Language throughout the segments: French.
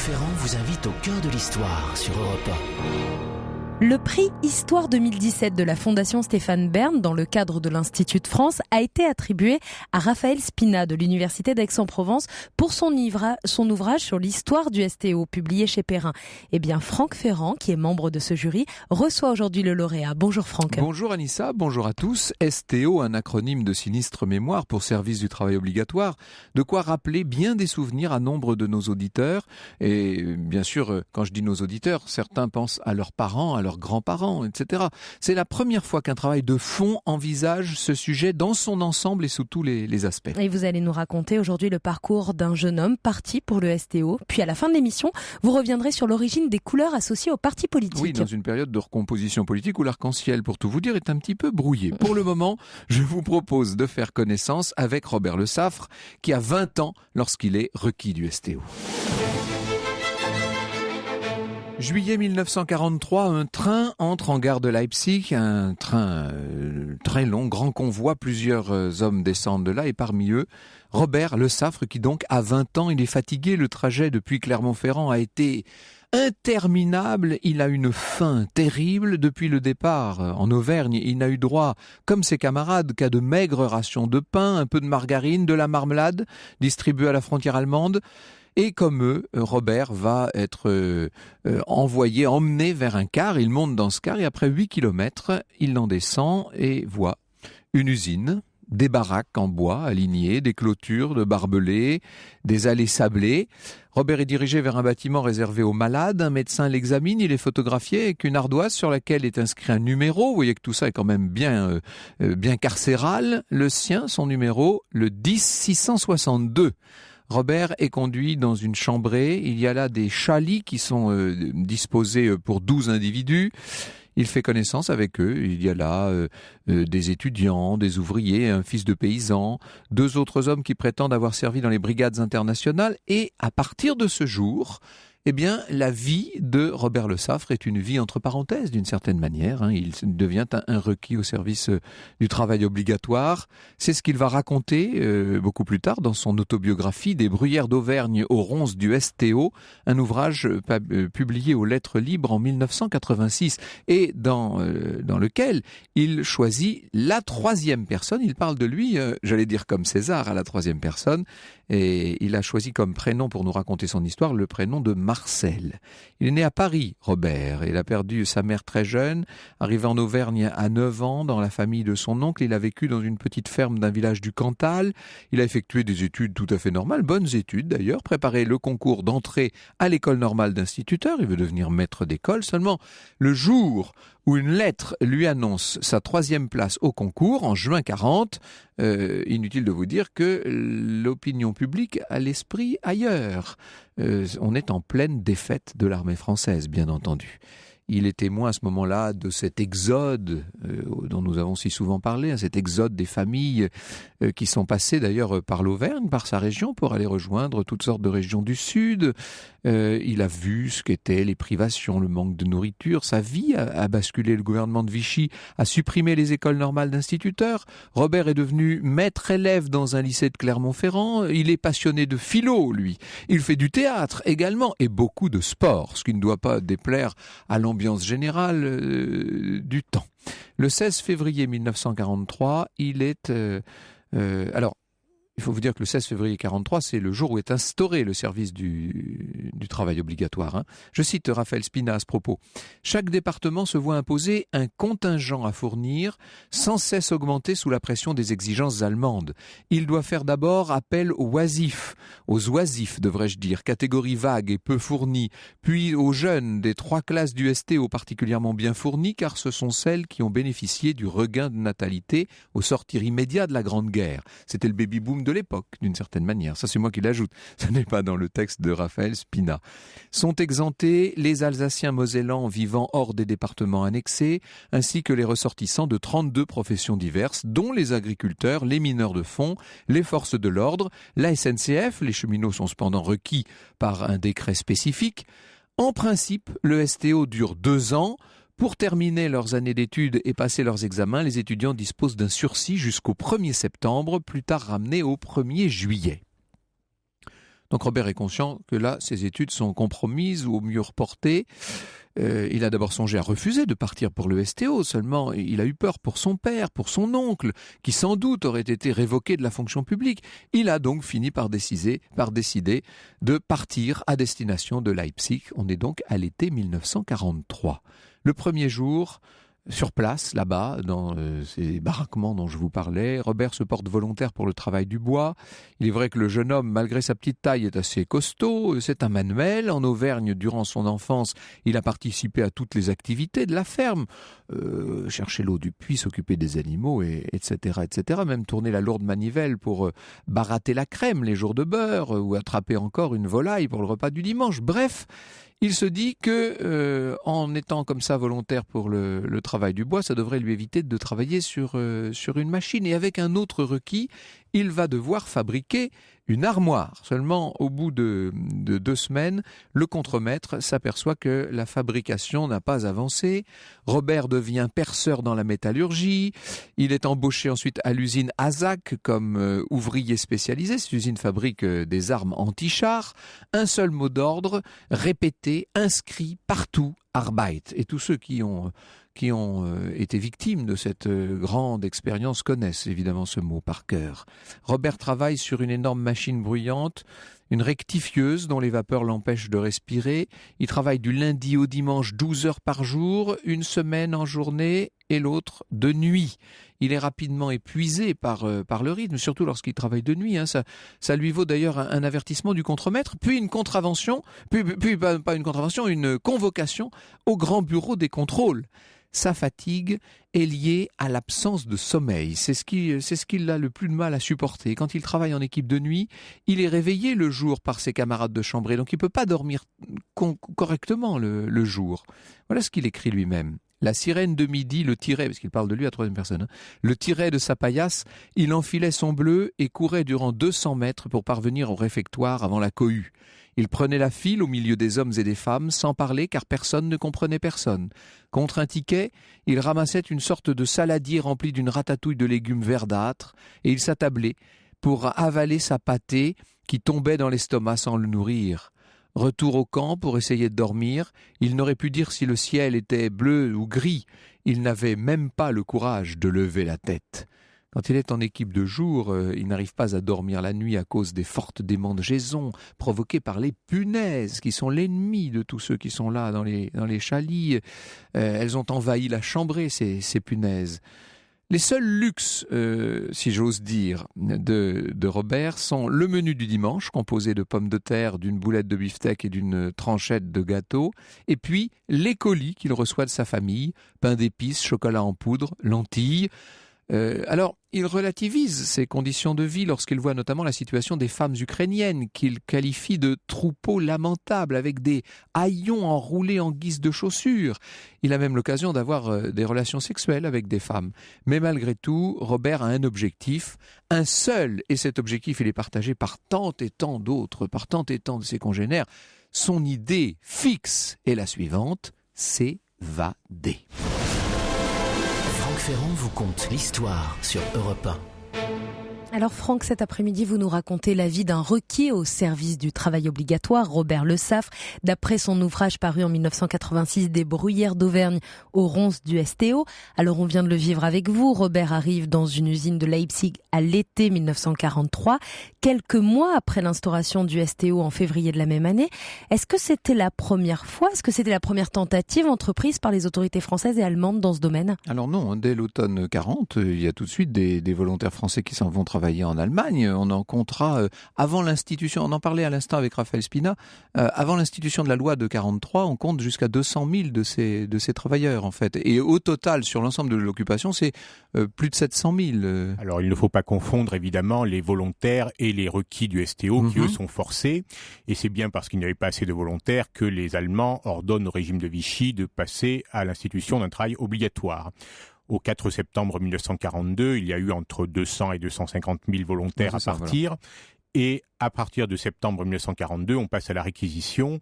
Ferrand vous invite au cœur de l'histoire sur Europe 1. Le prix Histoire 2017 de la Fondation Stéphane Bern, dans le cadre de l'Institut de France, a été attribué à Raphaël Spina de l'Université d'Aix-en-Provence pour son ouvrage sur l'histoire du STO, publié chez Perrin. Eh bien, Franck Ferrand, qui est membre de ce jury, reçoit aujourd'hui le lauréat. Bonjour Franck. Bonjour Anissa, bonjour à tous. STO, un acronyme de sinistre mémoire pour service du travail obligatoire, de quoi rappeler bien des souvenirs à nombre de nos auditeurs. Et bien sûr, quand je dis nos auditeurs, certains pensent à leurs parents, à leurs grands-parents, etc. C'est la première fois qu'un travail de fond envisage ce sujet dans son ensemble et sous tous les aspects. Et vous allez nous raconter aujourd'hui le parcours d'un jeune homme parti pour le STO. Puis à la fin de l'émission, vous reviendrez sur l'origine des couleurs associées aux partis politiques. Oui, dans une période de recomposition politique où l'arc-en-ciel, pour tout vous dire, est un petit peu brouillé. Pour le moment, je vous propose de faire connaissance avec Robert Le Saffre, qui a 20 ans lorsqu'il est requis du STO. Juillet 1943, un train entre en gare de Leipzig, un train très long, grand convoi, plusieurs hommes descendent de là et parmi eux, Robert Le Saffre qui donc a 20 ans, il est fatigué, le trajet depuis Clermont-Ferrand a été interminable, il a une faim terrible depuis le départ en Auvergne, il n'a eu droit, comme ses camarades, qu'à de maigres rations de pain, un peu de margarine, de la marmelade distribuée à la frontière allemande. Et comme eux, Robert va être emmené vers un car. Il monte dans ce car et après 8 kilomètres, il en descend et voit une usine, des baraques en bois alignées, des clôtures de barbelés, des allées sablées. Robert est dirigé vers un bâtiment réservé aux malades. Un médecin l'examine, il est photographié avec une ardoise sur laquelle est inscrit un numéro. Vous voyez que tout ça est quand même bien carcéral. Le sien, son numéro, le 10662. Robert est conduit dans une chambrée. Il y a là des chalets qui sont disposés pour 12 individus. Il fait connaissance avec eux. Il y a là des étudiants, des ouvriers, un fils de paysan, 2 autres hommes qui prétendent avoir servi dans les brigades internationales. Et à partir de ce jour, eh bien, la vie de Robert Le Saffre est une vie entre parenthèses d'une certaine manière. Il devient un requis au service du travail obligatoire. C'est ce qu'il va raconter beaucoup plus tard dans son autobiographie Des bruyères d'Auvergne aux ronces du STO, un ouvrage publié aux Lettres libres en 1986 et dans lequel il choisit la 3e personne. Il parle de lui, j'allais dire comme César, à la 3e personne. Et il a choisi comme prénom pour nous raconter son histoire le prénom de Marcel. Il est né à Paris, Robert. Il a perdu sa mère très jeune, arrivé en Auvergne à 9 ans dans la famille de son oncle. Il a vécu dans une petite ferme d'un village du Cantal. Il a effectué des études tout à fait normales, bonnes études d'ailleurs, préparé le concours d'entrée à l'école normale d'instituteur. Il veut devenir maître d'école. Seulement, le jour où une lettre lui annonce sa 3e place au concours, en juin 40, inutile de vous dire que l'opinion publique a l'esprit ailleurs. On est en pleine défaite de l'armée française, bien entendu. Il est témoin à ce moment-là de cet exode dont nous avons si souvent parlé, cet exode des familles qui sont passées d'ailleurs par l'Auvergne, par sa région, pour aller rejoindre toutes sortes de régions du Sud. Il a vu ce qu'étaient les privations, le manque de nourriture. Sa vie a basculé. Le gouvernement de Vichy a supprimé les écoles normales d'instituteurs. Robert est devenu maître élève dans un lycée de Clermont-Ferrand. Il est passionné de philo, lui. Il fait du théâtre également et beaucoup de sport, ce qui ne doit pas déplaire à l'ambiance générale du temps. Le 16 février 1943, il est... alors, il faut vous dire que le 16 février 1943, c'est le jour où est instauré le service du travail obligatoire. Je cite Raphaël Spina à ce propos. « Chaque département se voit imposer un contingent à fournir, sans cesse augmenté sous la pression des exigences allemandes. Il doit faire d'abord appel aux oisifs devrais-je dire, catégorie vague et peu fournie, puis aux jeunes des 3 classes du STO particulièrement bien fournies, car ce sont celles qui ont bénéficié du regain de natalité au sortir immédiat de la Grande Guerre. » C'était le baby-boom de l'époque, d'une certaine manière. Ça, c'est moi qui l'ajoute. Ça n'est pas dans le texte de Raphaël Spina. Sont exemptés les Alsaciens mosellans vivant hors des départements annexés, ainsi que les ressortissants de 32 professions diverses, dont les agriculteurs, les mineurs de fonds, les forces de l'ordre, la SNCF. Les cheminots sont cependant requis par un décret spécifique. En principe, le STO dure 2 ans. Pour terminer leurs années d'études et passer leurs examens, les étudiants disposent d'un sursis jusqu'au 1er septembre, plus tard ramené au 1er juillet. Donc Robert est conscient que là, ses études sont compromises ou au mieux reportées. Il a d'abord songé à refuser de partir pour le STO, seulement il a eu peur pour son père, pour son oncle, qui sans doute aurait été révoqué de la fonction publique. Il a donc fini par décider de partir à destination de Leipzig. On est donc à l'été 1943. Le premier jour, sur place, là-bas, dans ces baraquements dont je vous parlais, Robert se porte volontaire pour le travail du bois. Il est vrai que le jeune homme, malgré sa petite taille, est assez costaud. C'est un manuel. En Auvergne, durant son enfance, il a participé à toutes les activités de la ferme. Chercher l'eau du puits, s'occuper des animaux, etc., etc. Même tourner la lourde manivelle pour baratter la crème les jours de beurre ou attraper encore une volaille pour le repas du dimanche. Bref, il se dit que en étant comme ça volontaire pour le travail du bois, ça devrait lui éviter de travailler sur une machine. Et avec un autre requis, il va devoir fabriquer une armoire. Seulement, au bout de 2 semaines, le contremaître s'aperçoit que la fabrication n'a pas avancé. Robert devient perceur dans la métallurgie. Il est embauché ensuite à l'usine Azac comme ouvrier spécialisé. Cette usine fabrique des armes anti-chars. Un seul mot d'ordre, répété, inscrit partout, Arbeit. Et tous ceux qui ont été victimes de cette grande expérience connaissent évidemment ce mot par cœur. Robert travaille sur une énorme machine bruyante, une rectifieuse dont les vapeurs l'empêchent de respirer. Il travaille du lundi au dimanche 12 heures par jour, une semaine en journée et l'autre de nuit. Il est rapidement épuisé par le rythme, surtout lorsqu'il travaille de nuit. Ça lui vaut d'ailleurs un avertissement du contremaître, puis une contravention, puis pas une contravention, une convocation au grand bureau des contrôles. Sa fatigue est liée à l'absence de sommeil. C'est ce qu'il a le plus de mal à supporter. Quand il travaille en équipe de nuit, il est réveillé le jour par ses camarades de chambrée, donc il ne peut pas dormir correctement le jour. Voilà ce qu'il écrit lui-même. La sirène de midi le tirait, parce qu'il parle de lui à 3e personne, le tirait de sa paillasse, il enfilait son bleu et courait durant 200 mètres pour parvenir au réfectoire avant la cohue. Il prenait la file au milieu des hommes et des femmes, sans parler car personne ne comprenait personne. Contre un ticket, il ramassait une sorte de saladier rempli d'une ratatouille de légumes verdâtres, et il s'attablait pour avaler sa pâtée qui tombait dans l'estomac sans le nourrir. Retour au camp pour essayer de dormir, il n'aurait pu dire si le ciel était bleu ou gris. Il n'avait même pas le courage de lever la tête. Quand il est en équipe de jour, il n'arrive pas à dormir la nuit à cause des fortes démangeaisons provoquées par les punaises, qui sont l'ennemi de tous ceux qui sont là dans les chalits. Elles ont envahi la chambrée, ces punaises. Les seuls luxes, si j'ose dire, de Robert sont le menu du dimanche, composé de pommes de terre, d'une boulette de beefsteak et d'une tranchette de gâteau, et puis les colis qu'il reçoit de sa famille, pain d'épices, chocolat en poudre, lentilles. Alors, il relativise ces conditions de vie lorsqu'il voit notamment la situation des femmes ukrainiennes qu'il qualifie de troupeaux lamentables avec des haillons enroulés en guise de chaussures. Il a même l'occasion d'avoir des relations sexuelles avec des femmes. Mais malgré tout, Robert a un objectif, un seul, et cet objectif il est partagé par tant et tant d'autres, par tant et tant de ses congénères. Son idée fixe est la suivante, s'évader. Franck Ferrand vous conte l'histoire sur Europe 1. Alors Franck, cet après-midi, vous nous racontez la vie d'un requis au service du travail obligatoire, Robert Le Saffre. D'après son ouvrage paru en 1986, Des bruyères d'Auvergne aux ronces du STO. Alors on vient de le vivre avec vous. Robert arrive dans une usine de Leipzig à l'été 1943, quelques mois après l'instauration du STO en février de la même année. Est-ce que c'était la première fois, est-ce que c'était la première tentative entreprise par les autorités françaises et allemandes dans ce domaine ? Alors non, dès l'automne 40, il y a tout de suite des volontaires français qui s'en vont travailler en Allemagne. On en comptera avant l'institution, on en parlait à l'instant avec Raphaël Spina, avant l'institution de la loi de 43, on compte jusqu'à 200 000 de ces travailleurs en fait. Et au total, sur l'ensemble de l'occupation, c'est plus de 700 000. Alors il ne faut pas confondre évidemment les volontaires et les requis du STO qui eux sont forcés. Et c'est bien parce qu'il n'y avait pas assez de volontaires que les Allemands ordonnent au régime de Vichy de passer à l'institution d'un travail obligatoire. Au 4 septembre 1942, il y a eu entre 200 et 250 000 volontaires à partir. Voilà. Et à partir de septembre 1942, on passe à la réquisition.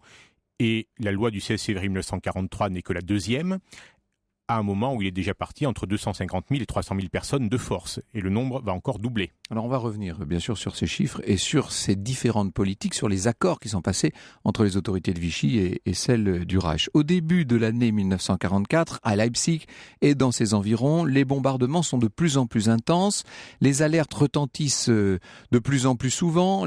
Et la loi du 16 février 1943 n'est que la deuxième. à un moment où il est déjà parti entre 250 000 et 300 000 personnes de force. Et le nombre va encore doubler. Alors on va revenir bien sûr sur ces chiffres et sur ces différentes politiques, sur les accords qui sont passés entre les autorités de Vichy et celles du Reich. Au début de l'année 1944, à Leipzig et dans ses environs, les bombardements sont de plus en plus intenses, les alertes retentissent de plus en plus souvent,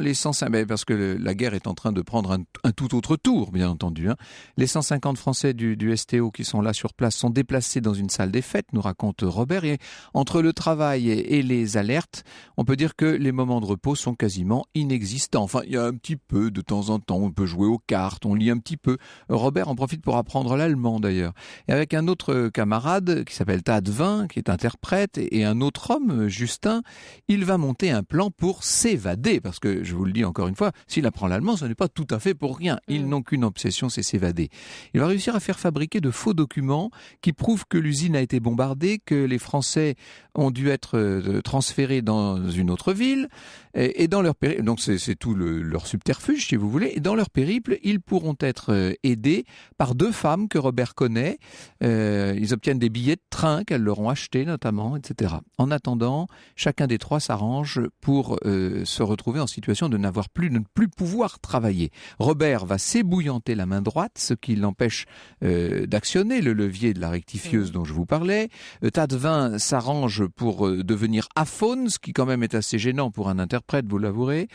parce que la guerre est en train de prendre un tout autre tour, bien entendu. Les 150 Français du STO qui sont là sur place sont déplacés dans une salle des fêtes, nous raconte Robert, et entre le travail et les alertes, on peut dire que les moments de repos sont quasiment inexistants. Enfin, il y a un petit peu de temps en temps, on peut jouer aux cartes, on lit un petit peu. Robert en profite pour apprendre l'allemand d'ailleurs. Et avec un autre camarade qui s'appelle Tadevin, qui est interprète, et un autre homme, Justin, il va monter un plan pour s'évader. Parce que, je vous le dis encore une fois, s'il apprend l'allemand, ce n'est pas tout à fait pour rien. Ils n'ont qu'une obsession, c'est s'évader. Il va réussir à faire fabriquer de faux documents qui prouvent que l'usine a été bombardée, que les Français ont dû être transférés dans une autre ville, et dans leur périple, donc c'est tout leur subterfuge si vous voulez, et dans leur périple, ils pourront être aidés par deux femmes que Robert connaît, ils obtiennent des billets de train qu'elles leur ont achetés notamment, etc. En attendant, chacun des trois s'arrange pour se retrouver en situation de ne plus pouvoir travailler. Robert va s'ébouillanter la main droite, ce qui l'empêche d'actionner le levier de la rectifieuse dont je vous parlais. Tadevin s'arrange pour devenir aphone, ce qui quand même est assez gênant pour un interprète, vous l'avouerez.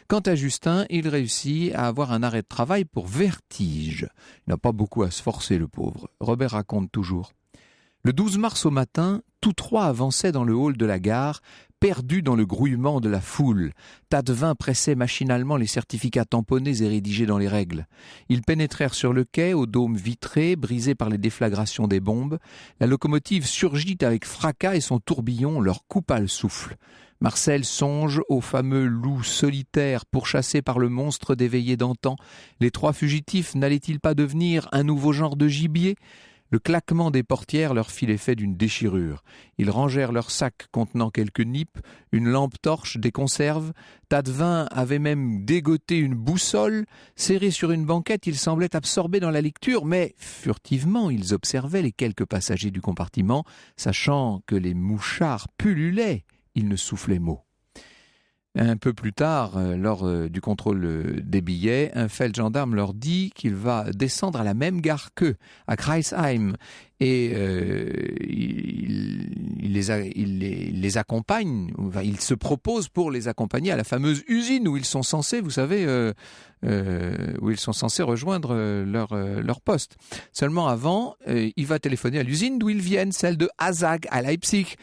Quant à Justin, il réussit à avoir un arrêt de travail pour vertige. Il n'a pas beaucoup à se forcer, le pauvre. Robert raconte toujours. Le 12 mars au matin, tous trois avançaient dans le hall de la gare, perdus dans le grouillement de la foule. Tadevin pressait machinalement les certificats tamponnés et rédigés dans les règles. Ils pénétrèrent sur le quai, au dôme vitré, brisé par les déflagrations des bombes. La locomotive surgit avec fracas et son tourbillon leur coupa le souffle. Marcel songe au fameux loup solitaire pourchassé par le monstre des veillées d'antan. Les trois fugitifs n'allaient-ils pas devenir un nouveau genre de gibier ? Le claquement des portières leur fit l'effet d'une déchirure. Ils rangèrent leurs sacs contenant quelques nippes, une lampe torche, des conserves. Tadevin avait même dégoté une boussole. Serrés sur une banquette, ils semblaient absorbés dans la lecture, mais furtivement, ils observaient les quelques passagers du compartiment, sachant que les mouchards pullulaient. Ils ne soufflaient mot. Un peu plus tard, lors du contrôle des billets, un feldgendarme leur dit qu'il va descendre à la même gare qu'eux, à Kreisheim, et il les accompagne, il se propose pour les accompagner à la fameuse usine où ils sont censés, vous savez, où ils sont censés rejoindre leur poste. Seulement avant, il va téléphoner à l'usine d'où ils viennent, celle de Hazag à Leipzig.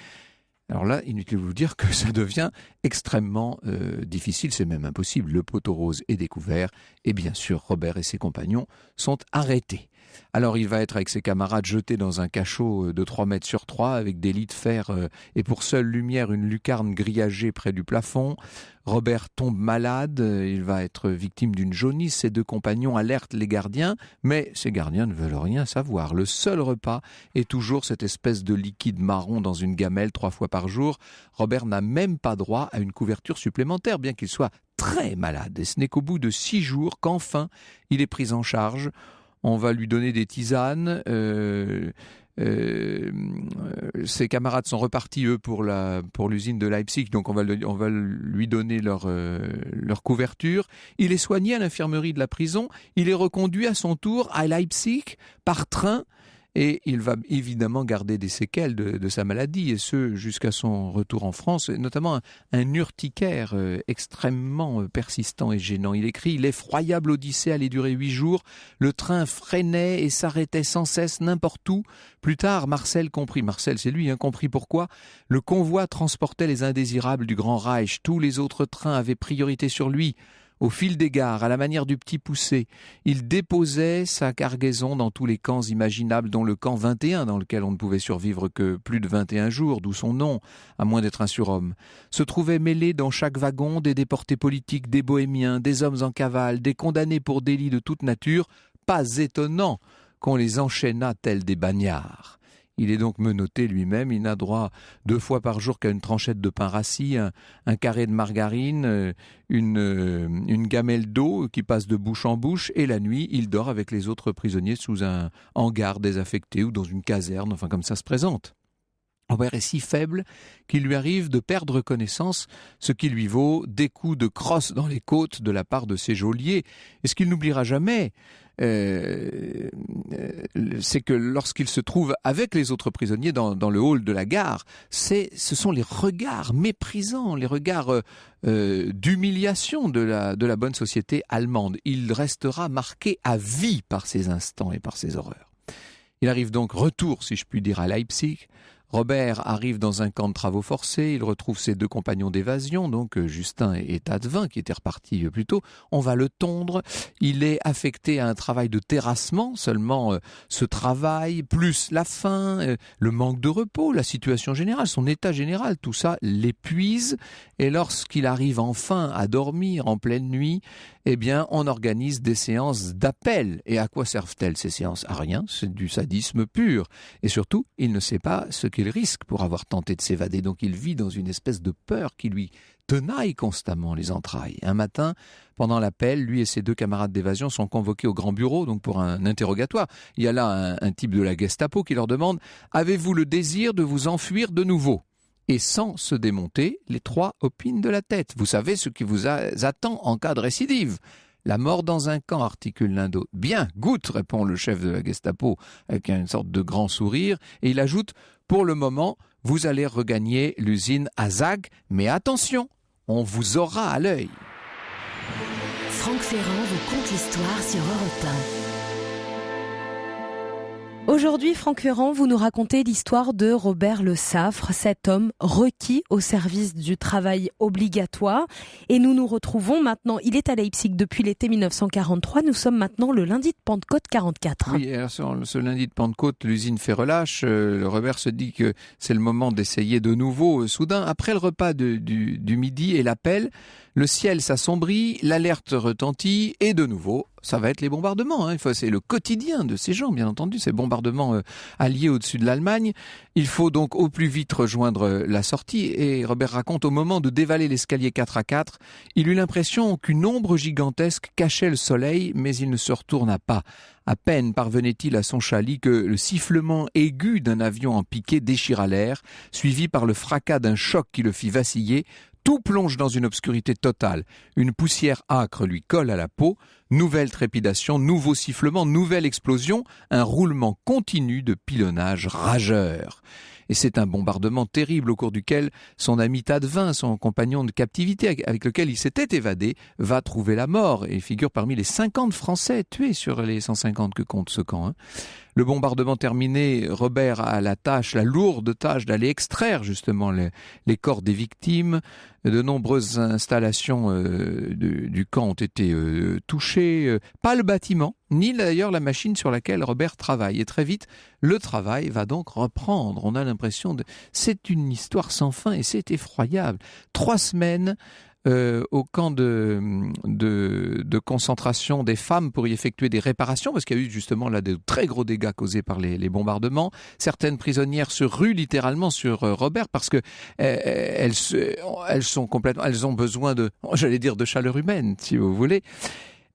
Alors là, inutile de vous dire que ça devient extrêmement difficile, c'est même impossible. Le poteau rose est découvert et bien sûr, Robert et ses compagnons sont arrêtés. Alors il va être avec ses camarades jeté dans un cachot de 3 mètres sur 3 avec des lits de fer et pour seule lumière une lucarne grillagée près du plafond. Robert tombe malade, il va être victime d'une jaunisse. Ses deux compagnons alertent les gardiens, mais ces gardiens ne veulent rien savoir. Le seul repas est toujours cette espèce de liquide marron dans une gamelle 3 fois par jour. Robert n'a même pas droit à une couverture supplémentaire, bien qu'il soit très malade. Et ce n'est qu'au bout de 6 jours qu'enfin il est pris en charge. On va lui donner des tisanes. Ses camarades sont repartis, eux, pour l'usine de Leipzig. Donc on va lui donner leur couverture. Il est soigné à l'infirmerie de la prison. Il est reconduit à son tour à Leipzig par train. Et il va évidemment garder des séquelles de sa maladie, et ce jusqu'à son retour en France, notamment un urticaire extrêmement persistant et gênant. Il écrit « L'effroyable odyssée allait durer 8 jours, le train freinait et s'arrêtait sans cesse n'importe où. Plus tard, Marcel comprit, Marcel c'est lui, comprit pourquoi. Le convoi transportait les indésirables du Grand Reich, tous les autres trains avaient priorité sur lui. Au fil des gares, à la manière du petit poussé, il déposait sa cargaison dans tous les camps imaginables, dont le camp 21, dans lequel on ne pouvait survivre que plus de 21 jours, d'où son nom, à moins d'être un surhomme. Se trouvaient mêlés dans chaque wagon des déportés politiques, des bohémiens, des hommes en cavale, des condamnés pour délits de toute nature. Pas étonnant qu'on les enchaînât tels des bagnards. Il est donc menotté lui-même, il n'a droit 2 fois par jour qu'à une tranchette de pain rassis, un carré de margarine, une gamelle d'eau qui passe de bouche en bouche, et la nuit, il dort avec les autres prisonniers sous un hangar désaffecté ou dans une caserne, enfin comme ça se présente. Robert est si faible qu'il lui arrive de perdre connaissance, ce qui lui vaut des coups de crosse dans les côtes de la part de ses geôliers. Et ce qu'il n'oubliera jamais, c'est que lorsqu'il se trouve avec les autres prisonniers dans le hall de la gare, ce sont les regards méprisants, les regards d'humiliation de la bonne société allemande. Il restera marqué à vie par ces instants et par ces horreurs. Il arrive donc retour, si je puis dire, à Leipzig. Robert arrive dans un camp de travaux forcés, il retrouve ses 2 compagnons d'évasion, donc Justin et Tadevin, qui étaient repartis plus tôt. On va le tondre, il est affecté à un travail de terrassement, seulement ce travail, plus la faim, le manque de repos, la situation générale, son état général, tout ça l'épuise. Et lorsqu'il arrive enfin à dormir en pleine nuit, eh bien, on organise des séances d'appel. Et à quoi servent-elles ces séances? À rien, c'est du sadisme pur. Et surtout, il ne sait pas ce qu'il risque pour avoir tenté de s'évader. Donc il vit dans une espèce de peur qui lui tenaille constamment les entrailles. Un matin, pendant l'appel, lui et ses 2 camarades d'évasion sont convoqués au grand bureau, donc pour un interrogatoire. Il y a là un type de la Gestapo qui leur demande « Avez-vous le désir de vous enfuir de nouveau ?» Et sans se démonter, les 3 opinent de la tête. Vous savez ce qui vous attend en cas de récidive. La mort dans un camp, articule l'un d'eux. Bien, goûte, répond le chef de la Gestapo avec une sorte de grand sourire. Et il ajoute, pour le moment, vous allez regagner l'usine à Zag, mais attention, on vous aura à l'œil. Franck Ferrand vous conte l'histoire sur Europe 1. Aujourd'hui, Franck Ferrand, vous nous racontez l'histoire de Robert Le Saffre, cet homme requis au service du travail obligatoire. Et nous nous retrouvons maintenant, il est à Leipzig depuis l'été 1943, nous sommes maintenant le lundi de Pentecôte 44. Oui, alors ce lundi de Pentecôte, l'usine fait relâche. Robert se dit que c'est le moment d'essayer de nouveau. Soudain, après le repas du midi et l'appel, le ciel s'assombrit, l'alerte retentit et de nouveau, ça va être les bombardements. C'est le quotidien de ces gens, bien entendu, ces bombardements alliés au-dessus de l'Allemagne. Il faut donc au plus vite rejoindre la sortie. Et Robert raconte, au moment de dévaler l'escalier 4x4, il eut l'impression qu'une ombre gigantesque cachait le soleil, mais il ne se retourna pas. À peine parvenait-il à son chalit que le sifflement aigu d'un avion en piqué déchira l'air, suivi par le fracas d'un choc qui le fit vaciller. Tout plonge dans une obscurité totale. Une poussière âcre lui colle à la peau. Nouvelle trépidation, nouveau sifflement, nouvelle explosion. Un roulement continu de pilonnage rageur. Et c'est un bombardement terrible au cours duquel son ami Tadevin, son compagnon de captivité avec lequel il s'était évadé, va trouver la mort et figure parmi les 50 Français tués sur les 150 que compte ce camp. Le bombardement terminé, Robert a la lourde tâche d'aller extraire justement les corps des victimes. De nombreuses installations du camp ont été touchées. Pas le bâtiment, ni d'ailleurs la machine sur laquelle Robert travaille. Et très vite, le travail va donc reprendre. On a l'impression c'est une histoire sans fin et c'est effroyable. 3 semaines au camp de concentration des femmes pour y effectuer des réparations, parce qu'il y a eu justement là de très gros dégâts causés par les bombardements. Certaines prisonnières se ruent littéralement sur Robert parce que elles ont besoin de chaleur humaine, si vous voulez.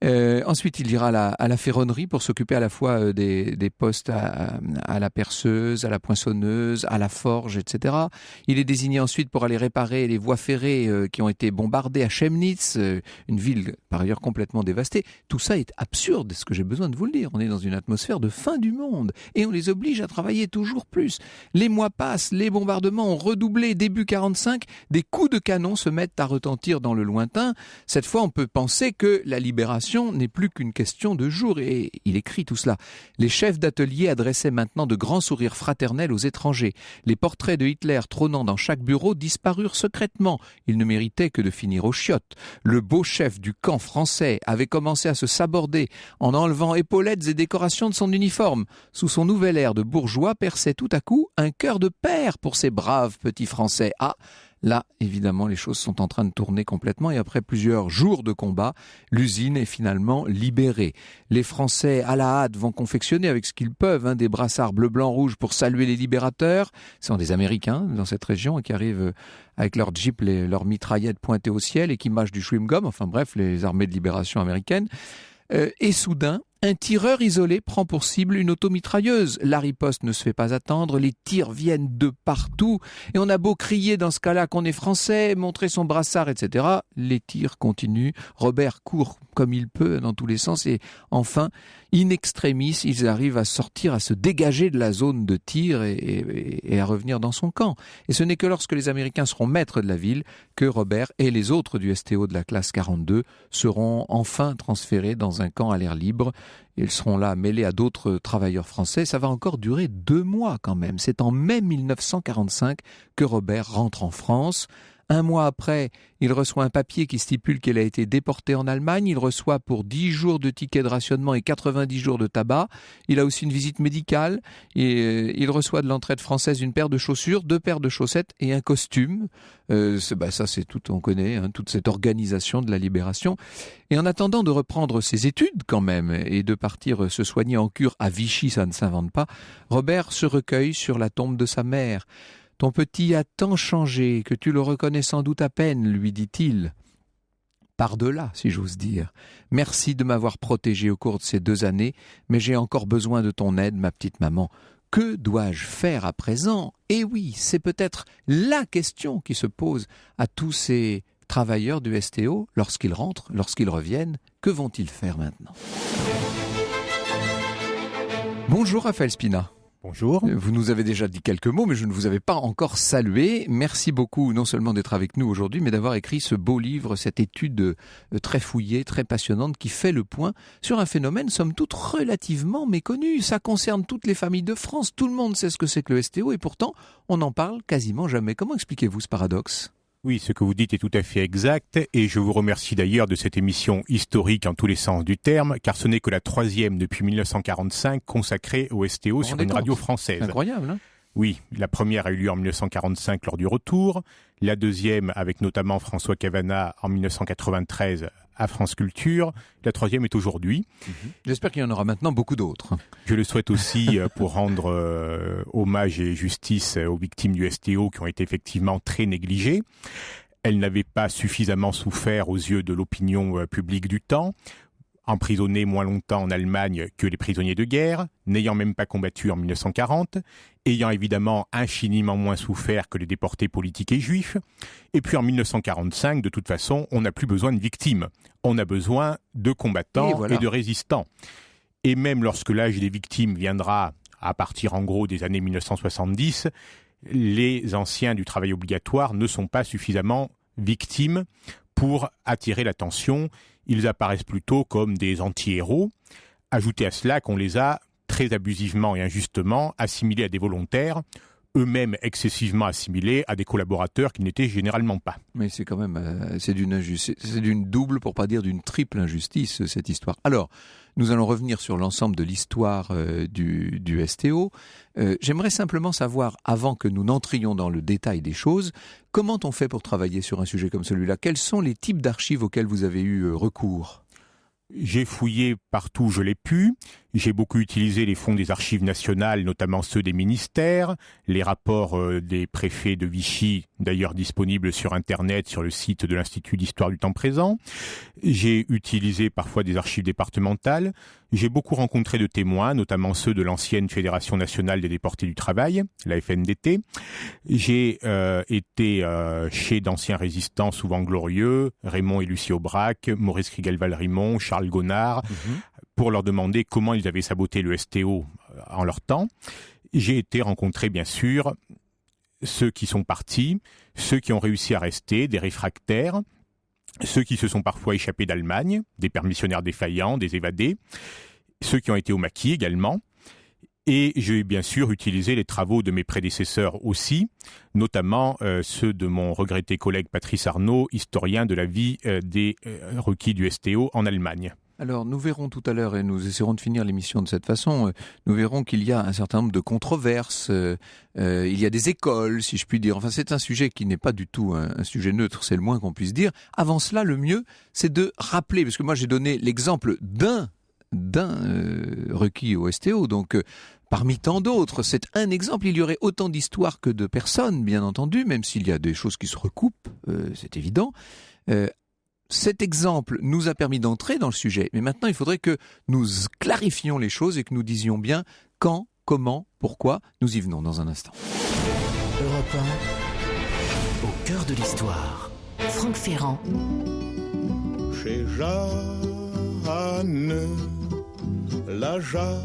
Ensuite, il ira à la ferronnerie pour s'occuper à la fois des postes à la perceuse, à la poinçonneuse, à la forge, etc. Il est désigné ensuite pour aller réparer les voies ferrées qui ont été bombardées à Chemnitz, une ville par ailleurs complètement dévastée. Tout ça est absurde, est-ce que j'ai besoin de vous le dire? On est dans une atmosphère de fin du monde et on les oblige à travailler toujours plus. Les mois passent, les bombardements ont redoublé. Début 45, des coups de canon se mettent à retentir dans le lointain. Cette fois, on peut penser que la libération n'est plus qu'une question de jours, et il écrit tout cela. Les chefs d'atelier adressaient maintenant de grands sourires fraternels aux étrangers. Les portraits de Hitler trônant dans chaque bureau disparurent secrètement. Ils ne méritaient que de finir aux chiottes. Le beau chef du camp français avait commencé à se saborder en enlevant épaulettes et décorations de son uniforme. Sous son nouvel air de bourgeois perçait tout à coup un cœur de père pour ces braves petits Français. Ah, Là, évidemment, les choses sont en train de tourner complètement et après plusieurs jours de combat, l'usine est finalement libérée. Les Français, à la hâte, vont confectionner avec ce qu'ils peuvent des brassards bleu, blanc, rouge pour saluer les libérateurs. Ce sont des Américains dans cette région qui arrivent avec leurs jeeps, leurs mitraillettes pointées au ciel et qui mâchent du chewing-gum, enfin bref, les armées de libération américaines. Et soudain, un tireur isolé prend pour cible une automitrailleuse. La riposte ne se fait pas attendre, les tirs viennent de partout. Et on a beau crier dans ce cas-là qu'on est français, montrer son brassard, etc. Les tirs continuent. Robert court comme il peut dans tous les sens. Et enfin, in extremis, ils arrivent à sortir, à se dégager de la zone de tir et à revenir dans son camp. Et ce n'est que lorsque les Américains seront maîtres de la ville que Robert et les autres du STO de la classe 42 seront enfin transférés dans un camp à l'air libre. Ils seront là mêlés à d'autres travailleurs français. Ça va encore durer 2 mois quand même. C'est en mai 1945 que Robert rentre en France. 1 mois après, il reçoit un papier qui stipule qu'il a été déporté en Allemagne. Il reçoit pour 10 jours de tickets de rationnement et 90 jours de tabac. Il a aussi une visite médicale. Et il reçoit de l'entraide française une paire de chaussures, 2 paires de chaussettes et un costume. Ça, c'est tout, on connaît, toute cette organisation de la libération. Et en attendant de reprendre ses études quand même et de partir se soigner en cure à Vichy, ça ne s'invente pas, Robert se recueille sur la tombe de sa mère. « Ton petit a tant changé que tu le reconnais sans doute à peine, lui dit-il. Par-delà, si j'ose dire. Merci de m'avoir protégé au cours de ces 2 années, mais j'ai encore besoin de ton aide, ma petite maman. Que dois-je faire à présent ? Eh oui, c'est peut-être la question qui se pose à tous ces travailleurs du STO lorsqu'ils rentrent, lorsqu'ils reviennent. Que vont-ils faire maintenant ? Bonjour Raphaël Spina. Bonjour. Vous nous avez déjà dit quelques mots, mais je ne vous avais pas encore salué. Merci beaucoup, non seulement d'être avec nous aujourd'hui, mais d'avoir écrit ce beau livre, cette étude très fouillée, très passionnante, qui fait le point sur un phénomène, somme toute, relativement méconnu. Ça concerne toutes les familles de France. Tout le monde sait ce que c'est que le STO, et pourtant, on n'en parle quasiment jamais. Comment expliquez-vous ce paradoxe ? Oui, ce que vous dites est tout à fait exact et je vous remercie d'ailleurs de cette émission historique en tous les sens du terme, car ce n'est que la 3e depuis 1945 consacrée au STO sur une radio française. Incroyable, hein ? Oui, la première a eu lieu en 1945 lors du retour, la deuxième avec notamment François Cavana en 1993 à France Culture, la 3e est aujourd'hui. J'espère qu'il y en aura maintenant beaucoup d'autres. Je le souhaite aussi pour rendre hommage et justice aux victimes du STO qui ont été effectivement très négligées. Elles n'avaient pas suffisamment souffert aux yeux de l'opinion publique du temps, emprisonnés moins longtemps en Allemagne que les prisonniers de guerre, n'ayant même pas combattu en 1940, ayant évidemment infiniment moins souffert que les déportés politiques et juifs. Et puis en 1945, de toute façon, on n'a plus besoin de victimes. On a besoin de combattants et de résistants. Et même lorsque l'âge des victimes viendra à partir en gros des années 1970, les anciens du travail obligatoire ne sont pas suffisamment victimes pour attirer l'attention. Ils apparaissent plutôt comme des anti-héros. Ajoutez à cela qu'on les a très abusivement et injustement assimilés à des volontaires, eux-mêmes excessivement assimilés à des collaborateurs qui n'étaient généralement pas. Mais c'est quand même, c'est d'une double, pour pas dire d'une triple injustice, cette histoire. Alors, nous allons revenir sur l'ensemble de l'histoire du STO. J'aimerais simplement savoir, avant que nous n'entrions dans le détail des choses, comment on fait pour travailler sur un sujet comme celui-là ? Quels sont les types d'archives auxquels vous avez eu recours ? J'ai fouillé partout où je l'ai pu. J'ai beaucoup utilisé les fonds des archives nationales, notamment ceux des ministères, les rapports des préfets de Vichy, d'ailleurs disponibles sur Internet, sur le site de l'Institut d'Histoire du Temps Présent. J'ai utilisé parfois des archives départementales. J'ai beaucoup rencontré de témoins, notamment ceux de l'ancienne Fédération nationale des déportés du travail, la FNDT. J'ai été chez d'anciens résistants souvent glorieux, Raymond et Lucie Aubrac, Maurice Kriegel-Valrimont, Charles Gonard, pour leur demander comment ils avaient saboté le STO en leur temps. J'ai été rencontrer, bien sûr, ceux qui sont partis, ceux qui ont réussi à rester, des réfractaires, ceux qui se sont parfois échappés d'Allemagne, des permissionnaires défaillants, des évadés, ceux qui ont été au maquis également. Et j'ai bien sûr utilisé les travaux de mes prédécesseurs aussi, notamment ceux de mon regretté collègue Patrice Arnaud, historien de la vie des requis du STO en Allemagne. Alors, nous verrons tout à l'heure, et nous essaierons de finir l'émission de cette façon, nous verrons qu'il y a un certain nombre de controverses, il y a des écoles, si je puis dire. Enfin, c'est un sujet qui n'est pas du tout un sujet neutre, c'est le moins qu'on puisse dire. Avant cela, le mieux, c'est de rappeler, parce que moi j'ai donné l'exemple d'un requis au STO, donc parmi tant d'autres, c'est un exemple. Il y aurait autant d'histoires que de personnes, bien entendu, même s'il y a des choses qui se recoupent, c'est évident. Cet exemple nous a permis d'entrer dans le sujet, mais maintenant il faudrait que nous clarifions les choses et que nous disions bien quand, comment, pourquoi. Nous y venons dans un instant. Europe 1, au cœur de l'histoire. Franck Ferrand. Chez Jeanne, la Jeanne,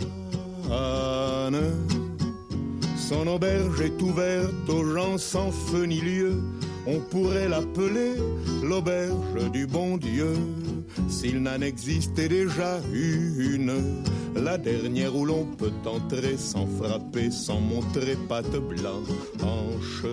son auberge est ouverte aux gens sans feu ni lieu. On pourrait l'appeler l'auberge du bon Dieu, s'il n'en existait déjà une, la dernière où l'on peut entrer sans frapper, sans montrer patte blanche.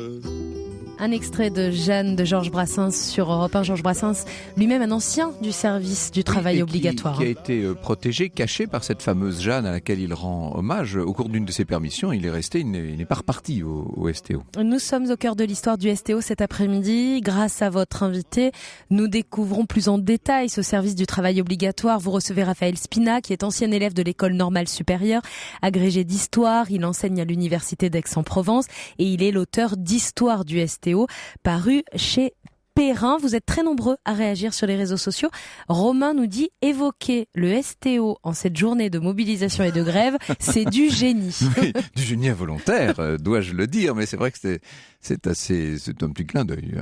Un extrait de Jeanne de Georges Brassens sur Europe 1. Georges Brassens, lui-même un ancien du service du travail obligatoire. Qui a été protégé, caché par cette fameuse Jeanne à laquelle il rend hommage. Au cours d'une de ses permissions, il est resté, il n'est pas reparti au STO. Nous sommes au cœur de l'histoire du STO cet après-midi. Grâce à votre invité, nous découvrons plus en détail ce service du travail obligatoire. Vous recevez Raphaël Spina, qui est ancien élève de l'école normale supérieure, agrégé d'histoire. Il enseigne à l'université d'Aix-en-Provence et il est l'auteur d'Histoire du STO, paru chez Perrin. Vous êtes très nombreux à réagir sur les réseaux sociaux. Romain nous dit « Évoquer le STO en cette journée de mobilisation et de grève, c'est du génie. » Oui, du génie involontaire, dois-je le dire, mais c'est vrai que c'est un petit clin d'œil,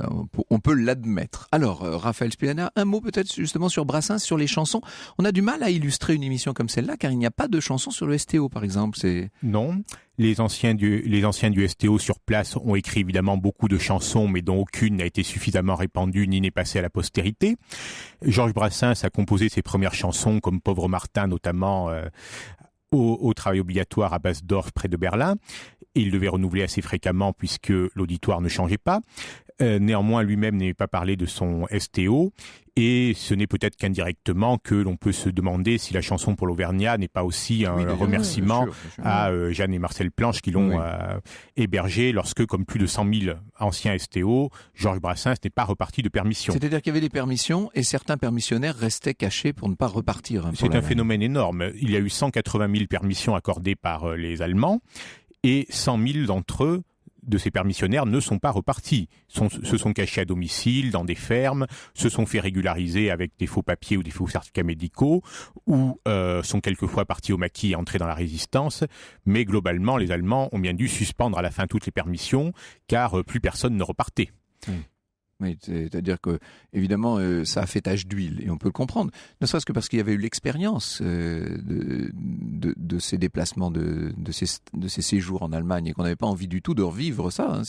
on peut l'admettre. Alors, Raphaël Spina, un mot peut-être justement sur Brassens, sur les chansons. On a du mal à illustrer une émission comme celle-là, car il n'y a pas de chansons sur le STO, par exemple. Non, les anciens du STO sur place ont écrit évidemment beaucoup de chansons, mais dont aucune n'a été suffisamment répandue ni n'est passée à la postérité. Georges Brassens a composé ses premières chansons, comme Pauvre Martin notamment, au travail obligatoire à Basdorf près de Berlin. Et il devait renouveler assez fréquemment puisque l'auditoire ne changeait pas. Néanmoins, lui-même n'avait pas parlé de son STO. Et ce n'est peut-être qu'indirectement que l'on peut se demander si la chanson pour l'Auvergnat n'est pas aussi un remerciement bien sûr. À Jeanne et Marcel Planche qui l'ont hébergé lorsque, comme plus de 100 000 anciens STO, Georges Brassens n'est pas reparti de permission. C'est-à-dire qu'il y avait des permissions et certains permissionnaires restaient cachés pour ne pas repartir. C'est un phénomène énorme. Il y a eu 180 000 permissions accordées par les Allemands et 100 000 d'entre eux, de ces permissionnaires, ne sont pas repartis. Se sont cachés à domicile, dans des fermes, se sont fait régulariser avec des faux papiers ou des faux certificats médicaux, ou sont quelquefois partis au maquis et entrés dans la résistance. Mais globalement, les Allemands ont bien dû suspendre à la fin toutes les permissions, car plus personne ne repartait. Oui, c'est-à-dire que évidemment ça a fait tache d'huile et on peut le comprendre, ne serait-ce que parce qu'il y avait eu l'expérience de ces déplacements, de ces séjours en Allemagne et qu'on n'avait pas envie du tout de revivre ça.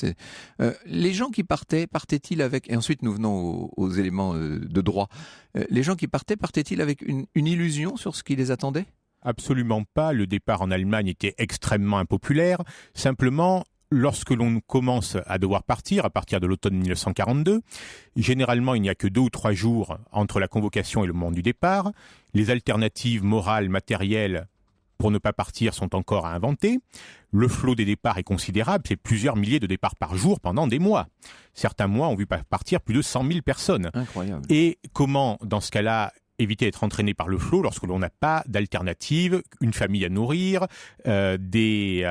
Les gens qui partaient-ils avec, et ensuite nous venons aux éléments de droit, les gens qui partaient-ils avec une illusion sur ce qui les attendait ? Absolument pas. Le départ en Allemagne était extrêmement impopulaire. Simplement, lorsque l'on commence à devoir partir, à partir de l'automne 1942, généralement il n'y a que 2 ou 3 jours entre la convocation et le moment du départ. Les alternatives morales, matérielles pour ne pas partir sont encore à inventer. Le flot des départs est considérable, c'est plusieurs milliers de départs par jour pendant des mois. Certains mois ont vu partir plus de 100 000 personnes. Incroyable. Et comment, dans ce cas-là, éviter d'être entraîné par le flot lorsque l'on n'a pas d'alternative, une famille à nourrir, des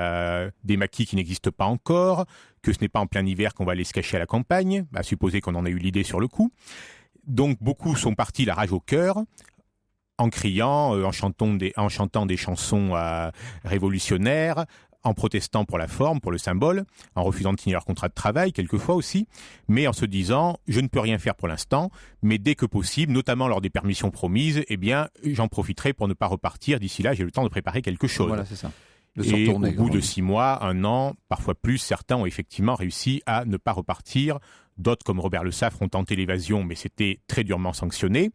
maquis qui n'existent pas encore, que ce n'est pas en plein hiver qu'on va aller se cacher à la campagne, à supposer qu'on en a eu l'idée sur le coup. Donc beaucoup sont partis la rage au cœur, en criant, en chantant des chansons révolutionnaires, en protestant pour la forme, pour le symbole, en refusant de signer leur contrat de travail, quelquefois aussi, mais en se disant « je ne peux rien faire pour l'instant, mais dès que possible, notamment lors des permissions promises, eh bien, j'en profiterai pour ne pas repartir. D'ici là, j'ai le temps de préparer quelque chose. » Voilà, c'est ça. Et au bout de 6 mois, 1 an, parfois plus, certains ont effectivement réussi à ne pas repartir. D'autres, comme Robert Le Saffre, ont tenté l'évasion, mais c'était très durement sanctionné.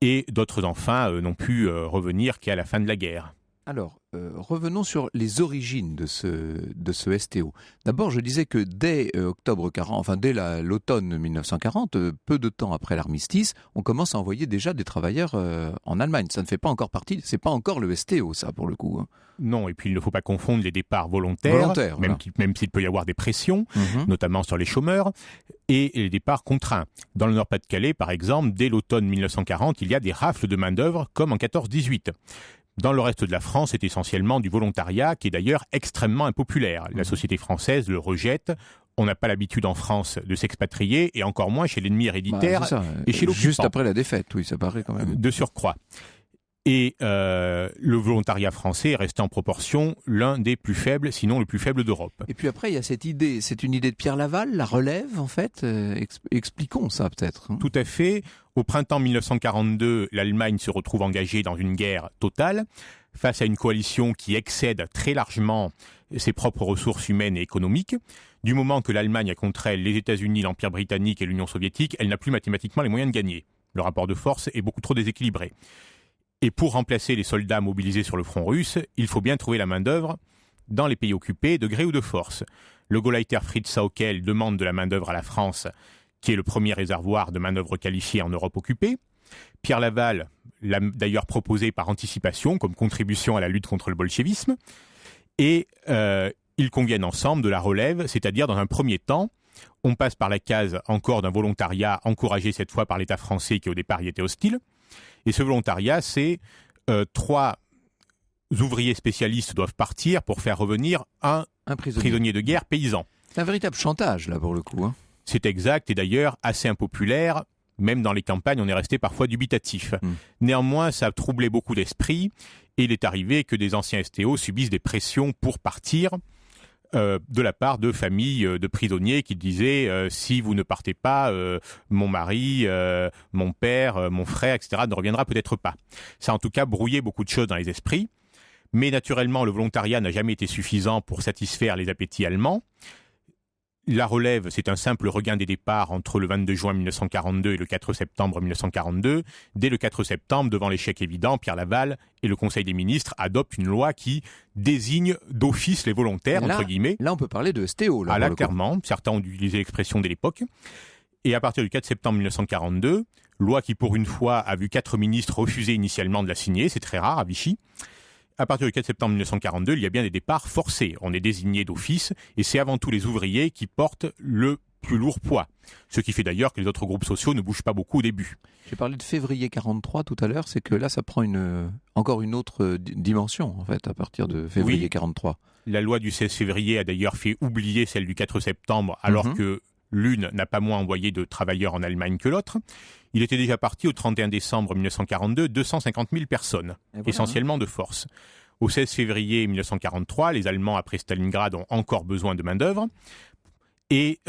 Et d'autres, enfin, n'ont pu revenir qu'à la fin de la guerre. Alors, revenons sur les origines de ce STO. D'abord, je disais que dès octobre 40, enfin dès l'automne 1940, peu de temps après l'armistice, on commence à envoyer déjà des travailleurs en Allemagne. Ça ne fait pas encore partie, c'est pas encore le STO, ça, pour le coup. Hein. Non, et puis il ne faut pas confondre les départs volontaires, voilà. même s'il peut y avoir des pressions, notamment sur les chômeurs, et les départs contraints. Dans le Nord-Pas-de-Calais, par exemple, dès l'automne 1940, il y a des rafles de main-d'œuvre comme en 14-18. Dans le reste de la France, c'est essentiellement du volontariat qui est d'ailleurs extrêmement impopulaire. La société française le rejette. On n'a pas l'habitude en France de s'expatrier, et encore moins chez l'ennemi héréditaire et chez l'occupant. Juste après la défaite, oui, ça paraît quand même. De surcroît. Et le volontariat français est resté en proportion l'un des plus faibles, sinon le plus faible d'Europe. Et puis après, il y a cette idée, c'est une idée de Pierre Laval, la relève en fait. Expliquons ça peut-être. Hein. Tout à fait. Au printemps 1942, l'Allemagne se retrouve engagée dans une guerre totale face à une coalition qui excède très largement ses propres ressources humaines et économiques. Du moment que l'Allemagne a contre elle les États-Unis, l'Empire britannique et l'Union soviétique, elle n'a plus mathématiquement les moyens de gagner. Le rapport de force est beaucoup trop déséquilibré. Et pour remplacer les soldats mobilisés sur le front russe, il faut bien trouver la main-d'œuvre dans les pays occupés, de gré ou de force. Le Gauleiter Fritz Sauckel demande de la main-d'œuvre à la France, qui est le premier réservoir de main-d'œuvre qualifiée en Europe occupée. Pierre Laval l'a d'ailleurs proposé par anticipation comme contribution à la lutte contre le bolchevisme. Et ils conviennent ensemble de la relève, c'est-à-dire dans un premier temps, on passe par la case encore d'un volontariat encouragé cette fois par l'État français qui au départ y était hostile. Et ce volontariat, c'est 3 ouvriers spécialistes doivent partir pour faire revenir un prisonnier de guerre paysan. C'est un véritable chantage, là, pour le coup. Hein. C'est exact, et d'ailleurs assez impopulaire. Même dans les campagnes, on est resté parfois dubitatif. Néanmoins, ça a troublé beaucoup d'esprits, et il est arrivé que des anciens STO subissent des pressions pour partir, de la part de familles de prisonniers qui disaient si vous ne partez pas, mon mari, mon père, mon frère, etc. ne reviendra peut-être pas. Ça a en tout cas brouillé beaucoup de choses dans les esprits. Mais naturellement, le volontariat n'a jamais été suffisant pour satisfaire les appétits allemands. La relève, c'est un simple regain des départs entre le 22 juin 1942 et le 4 septembre 1942. Dès le 4 septembre, devant l'échec évident, Pierre Laval et le Conseil des ministres adoptent une loi qui désigne d'office les volontaires, là, entre guillemets. Là, on peut parler de STO. Là, clairement. Certains ont utilisé l'expression de l'époque. Et à partir du 4 septembre 1942, loi qui, pour une fois, a vu 4 ministres refuser initialement de la signer. C'est très rare à Vichy. À partir du 4 septembre 1942, il y a bien des départs forcés. On est désigné d'office et c'est avant tout les ouvriers qui portent le plus lourd poids. Ce qui fait d'ailleurs que les autres groupes sociaux ne bougent pas beaucoup au début. J'ai parlé de février 43 tout à l'heure, c'est que là ça prend encore une autre dimension en fait à partir de février 43. La loi du 16 février a d'ailleurs fait oublier celle du 4 septembre alors que l'une n'a pas moins envoyé de travailleurs en Allemagne que l'autre. Il était déjà parti au 31 décembre 1942 250 000 personnes, essentiellement de force. Au 16 février 1943, les Allemands, après Stalingrad, ont encore besoin de main-d'œuvre. Et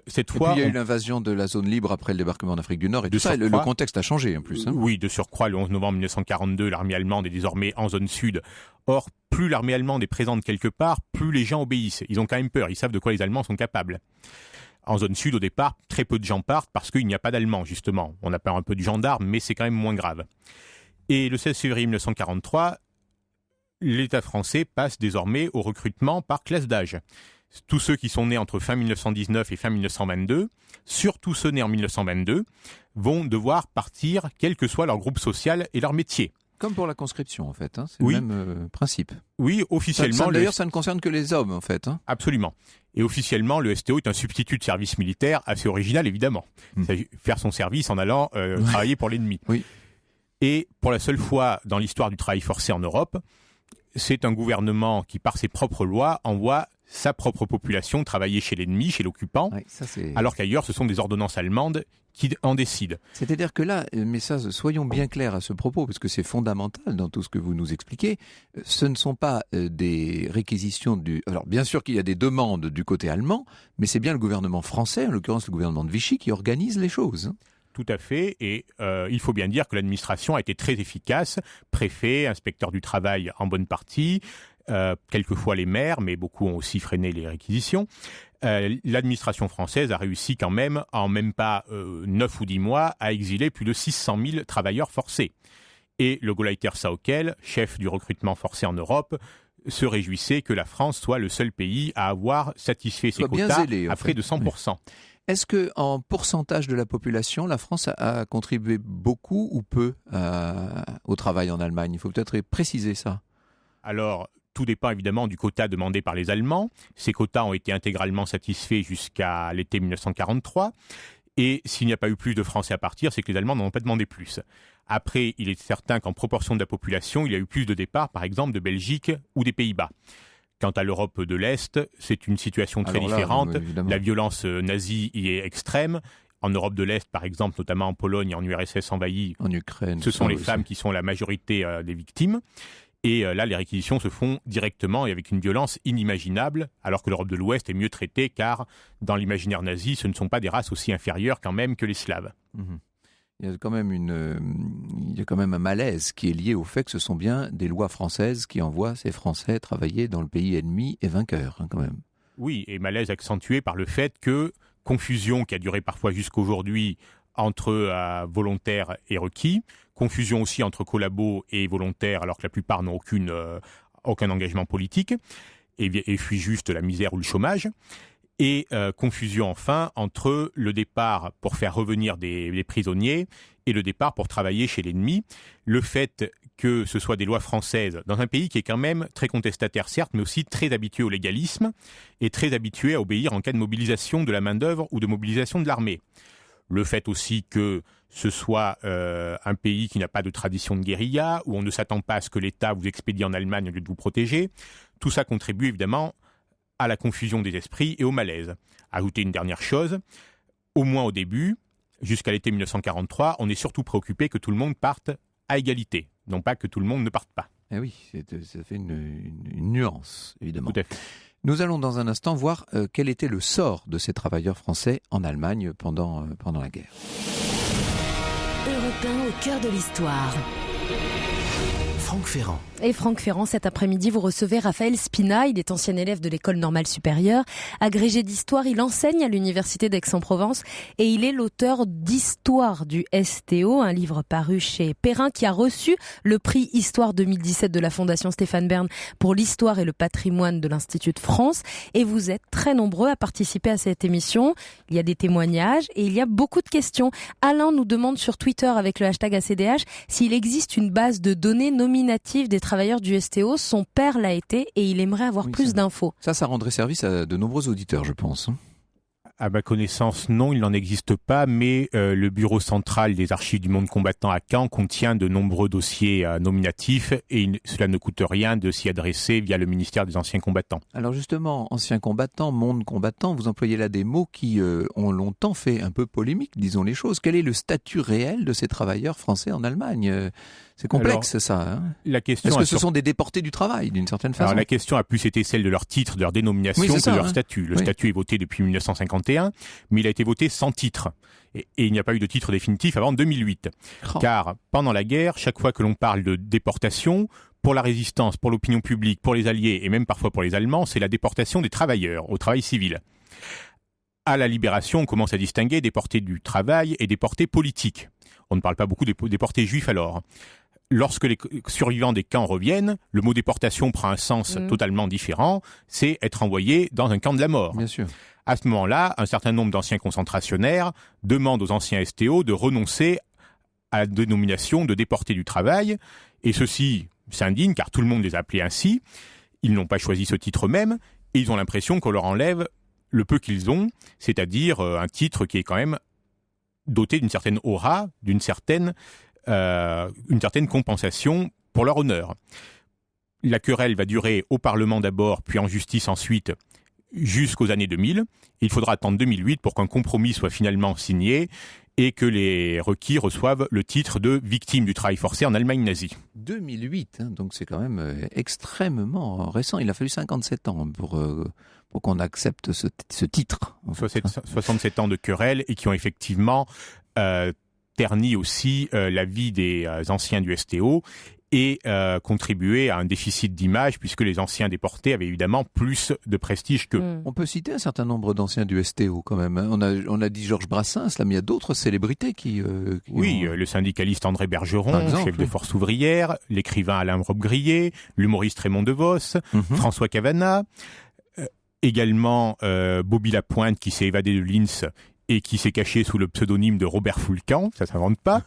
cette fois... puis il y a eu l'invasion de la zone libre après le débarquement d'Afrique du Nord et tout ça. Le contexte a changé en plus. Hein. Oui, de surcroît, le 11 novembre 1942, l'armée allemande est désormais en zone sud. Or, plus l'armée allemande est présente quelque part, plus les gens obéissent. Ils ont quand même peur, ils savent de quoi les Allemands sont capables. En zone sud, au départ, très peu de gens partent parce qu'il n'y a pas d'Allemands, justement. On a peur un peu du gendarme, mais c'est quand même moins grave. Et le 16 février 1943, l'État français passe désormais au recrutement par classe d'âge. Tous ceux qui sont nés entre fin 1919 et fin 1922, surtout ceux nés en 1922, vont devoir partir, quel que soit leur groupe social et leur métier. Comme pour la conscription, en fait. Hein. C'est le même principe. Oui, officiellement... D'ailleurs, ça ne concerne que les hommes, en fait. Hein. Absolument. Et officiellement, le STO est un substitut de service militaire assez original, évidemment. Il s'agit de faire son service en allant travailler pour l'ennemi. Oui. Et pour la seule fois dans l'histoire du travail forcé en Europe, c'est un gouvernement qui, par ses propres lois, envoie sa propre population travailler chez l'ennemi, chez l'occupant, alors qu'ailleurs, ce sont des ordonnances allemandes qui en décident. C'est-à-dire que là, mais ça, soyons bien clairs à ce propos, parce que c'est fondamental dans tout ce que vous nous expliquez, ce ne sont pas des réquisitions du... Alors, bien sûr qu'il y a des demandes du côté allemand, mais c'est bien le gouvernement français, en l'occurrence le gouvernement de Vichy, qui organise les choses. Tout à fait, et il faut bien dire que l'administration a été très efficace, préfet, inspecteur du travail en bonne partie, quelquefois les maires, mais beaucoup ont aussi freiné les réquisitions. L'administration française a réussi quand même, en même pas 9 ou 10 mois, à exiler plus de 600 000 travailleurs forcés. Et le Gauleiter Sauckel, chef du recrutement forcé en Europe, se réjouissait que la France soit le seul pays à avoir satisfait ses quotas à près de 100%. Oui. Est-ce qu'en pourcentage de la population, la France a contribué beaucoup ou peu au travail en Allemagne ? Il faut peut-être préciser ça. Alors, tout dépend évidemment du quota demandé par les Allemands. Ces quotas ont été intégralement satisfaits jusqu'à l'été 1943. Et s'il n'y a pas eu plus de Français à partir, c'est que les Allemands n'en ont pas demandé plus. Après, il est certain qu'en proportion de la population, il y a eu plus de départs, par exemple, de Belgique ou des Pays-Bas. Quant à l'Europe de l'Est, c'est une situation très différente. La violence nazie y est extrême. En Europe de l'Est, par exemple, notamment en Pologne et en URSS envahie, en Ukraine, ce sont les femmes qui sont la majorité des victimes. Et là, les réquisitions se font directement et avec une violence inimaginable, alors que l'Europe de l'Ouest est mieux traitée, car dans l'imaginaire nazi, ce ne sont pas des races aussi inférieures quand même que les Slaves. Il y a quand même un malaise qui est lié au fait que ce sont bien des lois françaises qui envoient ces Français travailler dans le pays ennemi et vainqueur, quand même. Oui, et malaise accentué par le fait que confusion qui a duré parfois jusqu'aujourd'hui entre volontaires et requis, confusion aussi entre collabos et volontaires, alors que la plupart n'ont aucun engagement politique, et fuient juste la misère ou le chômage. Et confusion enfin entre le départ pour faire revenir des prisonniers et le départ pour travailler chez l'ennemi. Le fait que ce soit des lois françaises dans un pays qui est quand même très contestataire certes, mais aussi très habitué au légalisme et très habitué à obéir en cas de mobilisation de la main-d'œuvre ou de mobilisation de l'armée. Le fait aussi que ce soit un pays qui n'a pas de tradition de guérilla, où on ne s'attend pas à ce que l'État vous expédie en Allemagne au lieu de vous protéger, tout ça contribue évidemment à la confusion des esprits et au malaise. Ajouter une dernière chose, au moins au début, jusqu'à l'été 1943, on est surtout préoccupé que tout le monde parte à égalité, non pas que tout le monde ne parte pas. Eh oui, ça fait une nuance, évidemment. Tout à fait. Nous allons dans un instant voir quel était le sort de ces travailleurs français en Allemagne pendant la guerre. Europe 1 au cœur de l'histoire. Franck Ferrand. Et Franck Ferrand, cet après-midi, vous recevez Raphaël Spina. Il est ancien élève de l'École normale supérieure. Agrégé d'histoire, il enseigne à l'Université d'Aix-en-Provence et il est l'auteur d'Histoire du STO, un livre paru chez Perrin qui a reçu le prix Histoire 2017 de la Fondation Stéphane Bern pour l'histoire et le patrimoine de l'Institut de France. Et vous êtes très nombreux à participer à cette émission. Il y a des témoignages et il y a beaucoup de questions. Alain nous demande sur Twitter avec le hashtag ACDH s'il existe une base de données nominative des travailleurs du STO. Son père l'a été et il aimerait avoir plus d'infos. Ça rendrait service à de nombreux auditeurs, je pense. À ma connaissance, non, il n'en existe pas, mais le bureau central des archives du monde combattant à Caen contient de nombreux dossiers nominatifs et cela ne coûte rien de s'y adresser via le ministère des Anciens Combattants. Alors justement, anciens combattants, monde combattant, vous employez là des mots qui ont longtemps fait un peu polémique, disons les choses. Quel est le statut réel de ces travailleurs français en Allemagne ? C'est complexe. Alors, ça. Hein, la question est-ce que ce sont des déportés du travail, d'une certaine façon ? Alors la question a plus été celle de leur titre, de leur dénomination que de leur statut. Le statut est voté depuis 1951, mais il a été voté sans titre. Et il n'y a pas eu de titre définitif avant 2008. Car pendant la guerre, chaque fois que l'on parle de déportation, pour la résistance, pour l'opinion publique, pour les Alliés et même parfois pour les Allemands, c'est la déportation des travailleurs au travail civil. À la libération, on commence à distinguer déportés du travail et déportés politiques. On ne parle pas beaucoup des déportés juifs alors. Lorsque les survivants des camps reviennent, le mot déportation prend un sens totalement différent, c'est être envoyé dans un camp de la mort. Bien sûr. À ce moment-là, un certain nombre d'anciens concentrationnaires demandent aux anciens STO de renoncer à la dénomination de déportés du travail, et ceux-ci s'indignent car tout le monde les a appelés ainsi. Ils n'ont pas choisi ce titre même, et ils ont l'impression qu'on leur enlève le peu qu'ils ont, c'est-à-dire un titre qui est quand même doté d'une certaine aura, d'une certaine compensation pour leur honneur. La querelle va durer au Parlement d'abord, puis en justice ensuite, jusqu'aux années 2000. Il faudra attendre 2008 pour qu'un compromis soit finalement signé et que les requis reçoivent le titre de victime du travail forcé en Allemagne nazie. 2008, hein, donc c'est quand même extrêmement récent. Il a fallu 57 ans pour qu'on accepte ce titre. 67 ans de querelle et qui ont effectivement terni aussi la vie des anciens du STO et contribuer à un déficit d'image puisque les anciens déportés avaient évidemment plus de prestige qu'eux. On peut citer un certain nombre d'anciens du STO quand même. On a dit Georges Brassens, là, mais il y a d'autres célébrités qui oui, le syndicaliste André Bergeron, chef de Force ouvrière, l'écrivain Alain Robbe-Grillet, l'humoriste Raymond DeVos, François Cavana, également Bobby Lapointe qui s'est évadé de Linz et qui s'est caché sous le pseudonyme de Robert Foulcan, ça s'invente pas,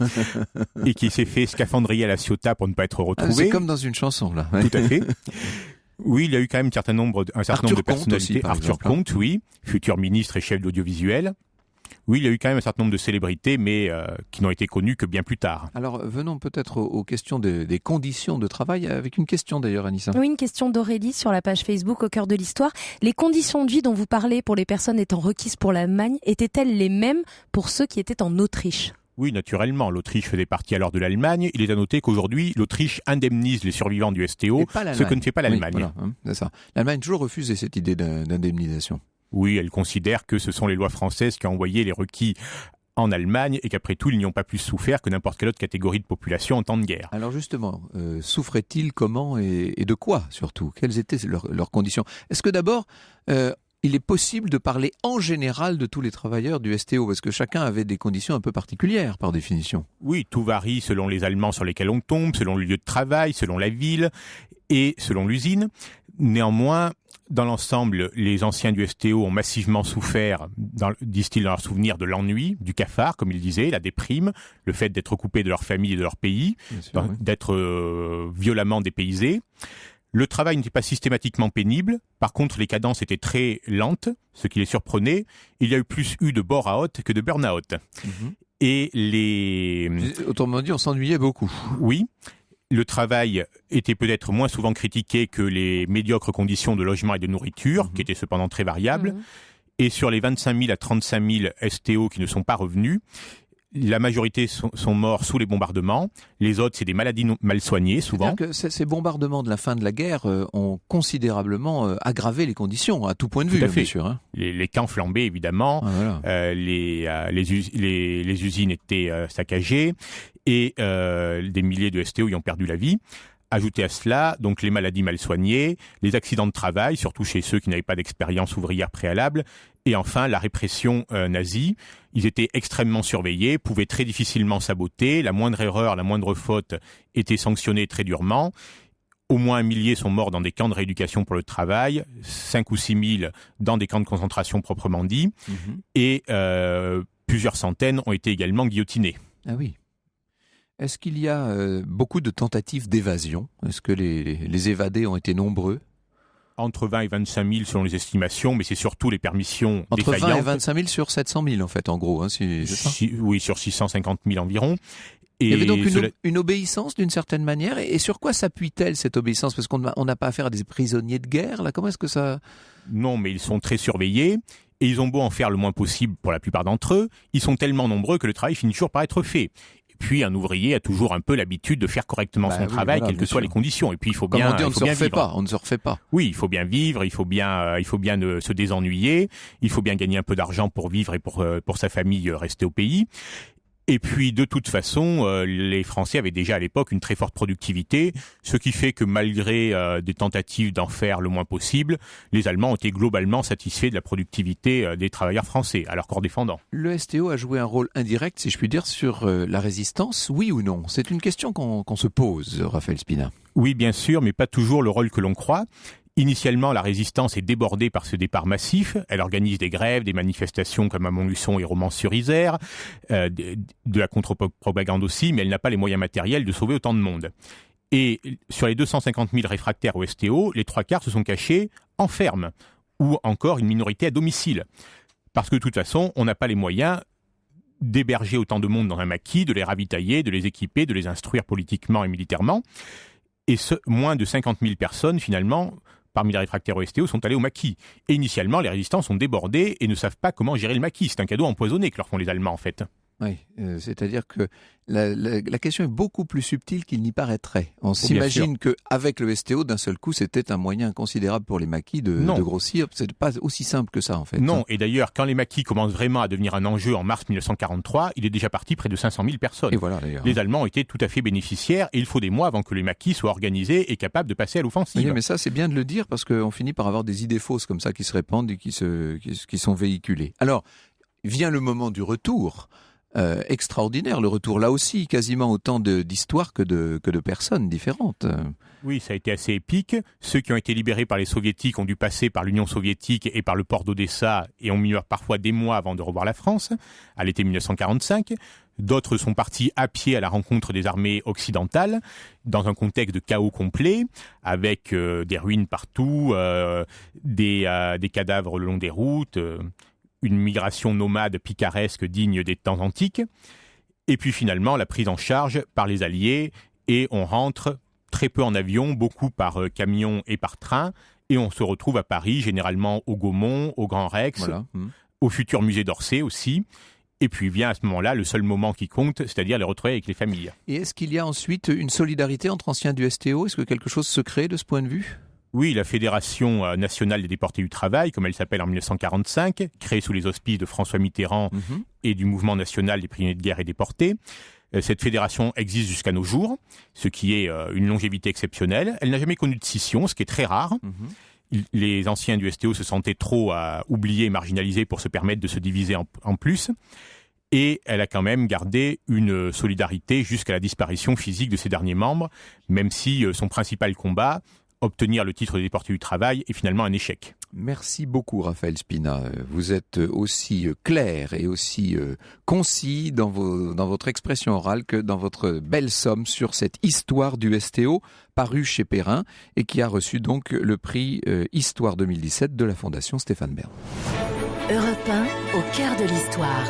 et qui s'est fait scaphandrier à la Ciotat pour ne pas être retrouvé. C'est comme dans une chanson, là. Tout à fait. Oui, il y a eu quand même un certain nombre de personnalités. Aussi, Arthur Comte, oui, futur ministre et chef de l'audiovisuel. Oui, il y a eu quand même un certain nombre de célébrités, mais qui n'ont été connues que bien plus tard. Alors, venons peut-être aux questions des conditions de travail, avec une question d'ailleurs, Anissa. Oui, une question d'Aurélie sur la page Facebook Au cœur de l'histoire. Les conditions de vie dont vous parlez pour les personnes étant requises pour l'Allemagne étaient-elles les mêmes pour ceux qui étaient en Autriche ? Oui, naturellement. L'Autriche faisait partie alors de l'Allemagne. Il est à noter qu'aujourd'hui, l'Autriche indemnise les survivants du STO, ce que ne fait pas l'Allemagne. Oui, voilà, c'est ça. L'Allemagne a toujours refusé cette idée d'indemnisation. Oui, elle considère que ce sont les lois françaises qui ont envoyé les requis en Allemagne et qu'après tout, ils n'y ont pas plus souffert que n'importe quelle autre catégorie de population en temps de guerre. Alors justement, souffraient-ils comment et de quoi surtout ? Quelles étaient leurs conditions ? Est-ce que d'abord, il est possible de parler en général de tous les travailleurs du STO ? Parce que chacun avait des conditions un peu particulières par définition. Oui, tout varie selon les Allemands sur lesquels on tombe, selon le lieu de travail, selon la ville et selon l'usine. Néanmoins, dans l'ensemble, les anciens du STO ont massivement souffert, disent-ils dans leurs souvenirs, de l'ennui, du cafard, comme ils disaient, la déprime, le fait d'être coupés de leur famille et de leur pays, d'être violemment dépaysés. Le travail n'était pas systématiquement pénible. Par contre, les cadences étaient très lentes, ce qui les surprenait. Il y a eu plus de bore-out que de burn-out. Et autrement dit, on s'ennuyait beaucoup. Oui. Le travail était peut-être moins souvent critiqué que les médiocres conditions de logement et de nourriture, qui étaient cependant très variables. Et sur les 25 000 à 35 000 STO qui ne sont pas revenus, la majorité sont morts sous les bombardements. Les autres, c'est des maladies mal soignées, souvent. C'est-à-dire que ces bombardements de la fin de la guerre ont considérablement aggravé les conditions, à tout point de vue, bien sûr. Hein. Les camps flambaient, évidemment. Les usines étaient saccagées. Et des milliers de STO y ont perdu la vie. Ajouté à cela, donc les maladies mal soignées, les accidents de travail, surtout chez ceux qui n'avaient pas d'expérience ouvrière préalable, et enfin la répression nazie. Ils étaient extrêmement surveillés, pouvaient très difficilement saboter, la moindre erreur, la moindre faute était sanctionnée très durement. Au moins 1 millier sont morts dans des camps de rééducation pour le travail, 5 ou 6 000 dans des camps de concentration proprement dit, et plusieurs centaines ont été également guillotinés. Ah oui. Est-ce qu'il y a beaucoup de tentatives d'évasion ? Est-ce que les évadés ont été nombreux ? Entre 20 et 25 000 selon les estimations, mais c'est surtout les permissions défaillantes. Entre 20 et 25 000 sur 700 000 en fait, en gros. Hein, c'est ça ? Oui, sur 650 000 environ. Et il y avait donc une obéissance d'une certaine manière. Et sur quoi s'appuie-t-elle cette obéissance ? Parce qu'on n'a pas affaire à des prisonniers de guerre, là. Comment est-ce que ça... Non, mais ils sont très surveillés. Et ils ont beau en faire le moins possible pour la plupart d'entre eux, ils sont tellement nombreux que le travail finit toujours par être fait. Puis un ouvrier a toujours un peu l'habitude de faire correctement son travail, quelles que soient les conditions. Et puis il faut bien, on ne se refait pas. Oui, il faut bien vivre, il faut bien se désennuyer, il faut bien gagner un peu d'argent pour vivre et pour sa famille rester au pays. Et puis, de toute façon, les Français avaient déjà à l'époque une très forte productivité, ce qui fait que malgré des tentatives d'en faire le moins possible, les Allemands ont été globalement satisfaits de la productivité des travailleurs français, à leur corps défendant. Le STO a joué un rôle indirect, si je puis dire, sur la résistance, oui ou non ? C'est une question qu'on se pose, Raphaël Spina. Oui, bien sûr, mais pas toujours le rôle que l'on croit. Initialement, la résistance est débordée par ce départ massif. Elle organise des grèves, des manifestations comme à Montluçon et Romans-sur-Isère, de la contre-propagande aussi, mais elle n'a pas les moyens matériels de sauver autant de monde. Et sur les 250 000 réfractaires au STO, les 3/4 se sont cachés en ferme, ou encore une minorité à domicile. Parce que de toute façon, on n'a pas les moyens d'héberger autant de monde dans un maquis, de les ravitailler, de les équiper, de les instruire politiquement et militairement. Et moins de 50 000 personnes, finalement, parmi les réfractaires au STO, sont allés au maquis. Et initialement, les résistants sont débordés et ne savent pas comment gérer le maquis. C'est un cadeau empoisonné que leur font les Allemands, en fait. Oui, c'est-à-dire que la question est beaucoup plus subtile qu'il n'y paraîtrait. On s'imagine qu'avec le STO, d'un seul coup, c'était un moyen considérable pour les maquis de grossir. C'est pas aussi simple que ça, en fait. Non, et d'ailleurs, quand les maquis commencent vraiment à devenir un enjeu en mars 1943, il est déjà parti près de 500 000 personnes. Et voilà, d'ailleurs. Les Allemands étaient tout à fait bénéficiaires, et il faut des mois avant que les maquis soient organisés et capables de passer à l'offensive. Oui, mais ça, c'est bien de le dire, parce qu'on finit par avoir des idées fausses comme ça qui se répandent et qui sont véhiculées. Alors, vient le moment du retour. Extraordinaire, le retour là aussi, quasiment autant d'histoires que de personnes différentes. Oui, ça a été assez épique. Ceux qui ont été libérés par les soviétiques ont dû passer par l'Union soviétique et par le port d'Odessa et ont mis parfois des mois avant de revoir la France, à l'été 1945. D'autres sont partis à pied à la rencontre des armées occidentales, dans un contexte de chaos complet, avec des ruines partout, des cadavres le long des routes, une migration nomade picaresque digne des temps antiques, et puis finalement la prise en charge par les Alliés, et on rentre très peu en avion, beaucoup par camion et par train, et on se retrouve à Paris, généralement au Gaumont, au Grand Rex, voilà. Au futur musée d'Orsay aussi, et puis vient à ce moment-là le seul moment qui compte, c'est-à-dire les retrouvailles avec les familles. Et est-ce qu'il y a ensuite une solidarité entre anciens du STO ? Est-ce que quelque chose se crée de ce point de vue ? Oui, la Fédération nationale des déportés du travail, comme elle s'appelle en 1945, créée sous les auspices de François Mitterrand et du Mouvement national des prisonniers de guerre et déportés. Cette fédération existe jusqu'à nos jours, ce qui est une longévité exceptionnelle. Elle n'a jamais connu de scission, ce qui est très rare. Les anciens du STO se sentaient trop oubliés et marginalisés pour se permettre de se diviser en plus. Et elle a quand même gardé une solidarité jusqu'à la disparition physique de ses derniers membres, même si son principal combat, obtenir le titre de déporté du travail, est finalement un échec. Merci beaucoup Raphaël Spina. Vous êtes aussi clair et aussi concis dans votre expression orale que dans votre belle somme sur cette histoire du STO parue chez Perrin et qui a reçu donc le prix Histoire 2017 de la Fondation Stéphane Bern. Europe 1, au cœur de l'histoire.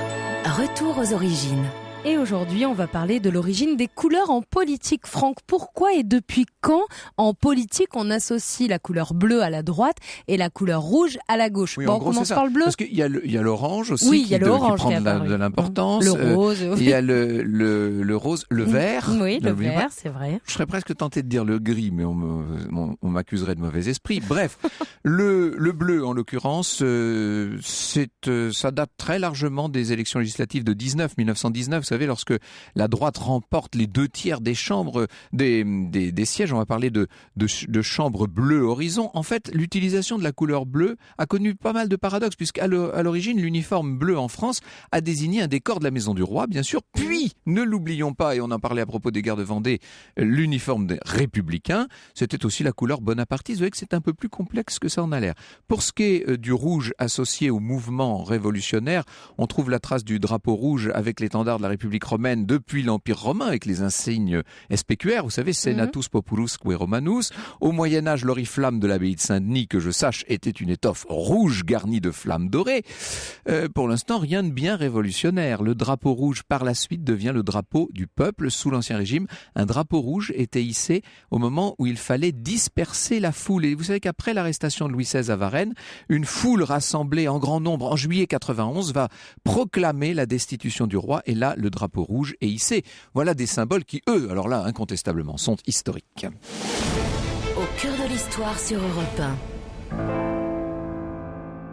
Retour aux origines. Et aujourd'hui, on va parler de l'origine des couleurs en politique. Franck, pourquoi et depuis quand, en politique, on associe la couleur bleue à la droite et la couleur rouge à la gauche ? Oui, bon, en on gros, commence par le bleu. Parce qu'il y a l'orange aussi qui prend de l'importance. Le rose. Il y a le rose, le vert. Oui, le vert, c'est vrai. Je serais presque tenté de dire le gris, mais on m'accuserait de mauvais esprit. Bref, le bleu, en l'occurrence, ça date très largement des élections législatives de 1919. Vous savez, lorsque la droite remporte les 2/3 des chambres, des sièges, on va parler de chambres bleues horizon. En fait, l'utilisation de la couleur bleue a connu pas mal de paradoxes, puisqu'à l'origine, l'uniforme bleu en France a désigné un décor de la Maison du Roi, bien sûr. Puis, ne l'oublions pas, et on en parlait à propos des guerres de Vendée, l'uniforme des républicains, c'était aussi la couleur bonapartiste. Vous voyez que c'est un peu plus complexe que ça en a l'air. Pour ce qui est du rouge associé au mouvement révolutionnaire, on trouve la trace du drapeau rouge avec l'étendard de la République romaine depuis l'Empire romain avec les insignes SPQR, vous savez, Senatus Populusque Romanus. Au Moyen-Âge, l'oriflamme de l'abbaye de Saint-Denis, que je sache, était une étoffe rouge garnie de flammes dorées. Pour l'instant, rien de bien révolutionnaire. Le drapeau rouge, par la suite, devient le drapeau du peuple. Sous l'Ancien Régime, un drapeau rouge était hissé au moment où il fallait disperser la foule. Et vous savez qu'après l'arrestation de Louis XVI à Varennes, une foule rassemblée en grand nombre en juillet 91 va proclamer la destitution du roi. Et là, le drapeau rouge est hissé. Voilà des symboles qui, eux, alors là, incontestablement, sont historiques. Au cœur de l'histoire sur Europe 1.